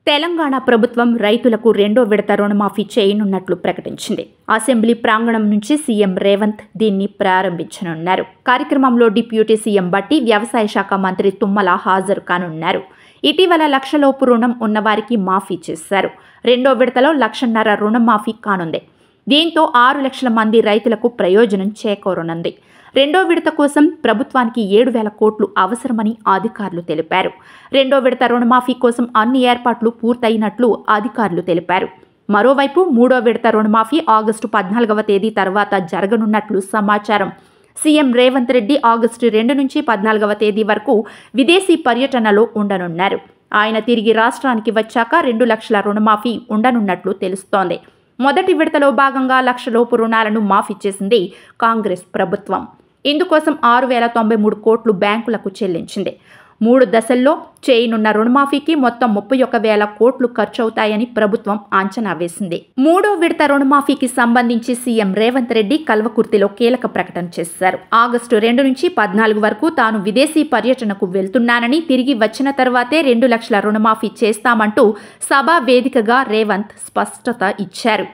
తెలంగాణ ప్రభుత్వం రైతులకు రెండో విడత రుణమాఫీ చేయనున్నట్లు ప్రకటించింది. అసెంబ్లీ ప్రాంగణం నుంచి సీఎం రేవంత్ దీన్ని ప్రారంభించనున్నారు. కార్యక్రమంలో డిప్యూటీ సీఎం బట్టి, వ్యవసాయ శాఖ మంత్రి తుమ్మల హాజరు కానున్నారు. ఇటీవల లక్షలోపు రుణం ఉన్నవారికి మాఫీ చేశారు. రెండో విడతలో 1,50,000 రుణమాఫీ కానుంది. దీంతో 6 లక్షల మంది రైతులకు ప్రయోజనం చేకూరనుంది. రెండో విడత కోసం ప్రభుత్వానికి 7,000 కోట్లు అవసరమని అధికారులు తెలిపారు. రెండో విడత రుణమాఫీ కోసం అన్ని ఏర్పాట్లు పూర్తయినట్లు అధికారులు తెలిపారు. మరోవైపు మూడో విడత రుణమాఫీ ఆగస్టు 14వ తేదీ తర్వాత జరగనున్నట్లు సమాచారం. సీఎం రేవంత్ రెడ్డి ఆగస్టు 2 నుంచి 14వ తేదీ వరకు విదేశీ పర్యటనలో ఉండనున్నారు. ఆయన తిరిగి రాష్ట్రానికి వచ్చాక 2 లక్షల రుణమాఫీ ఉండనున్నట్లు తెలుస్తోంది. మొదటి విడతలో భాగంగా 1,00,000 లోపు రుణాలను మాఫీ చేసింది కాంగ్రెస్ ప్రభుత్వం. ఇందుకోసం 6,093 కోట్లు బ్యాంకులకు చెల్లించింది. 3 దశల్లో చేయనున్న రుణమాఫీకి మొత్తం 31,000 కోట్లు ఖర్చవుతాయని ప్రభుత్వం అంచనా వేసింది. మూడో విడత రుణమాఫీకి సంబంధించి సీఎం రేవంత్ రెడ్డి కల్వకుర్తిలో కీలక ప్రకటన చేశారు. ఆగస్టు 2 నుంచి 14 వరకు తాను విదేశీ పర్యటనకు వెళ్తున్నానని, తిరిగి వచ్చిన తర్వాతే 2 లక్షల రుణమాఫీ చేస్తామంటూ సభా వేదికగా రేవంత్ స్పష్టత ఇచ్చారు.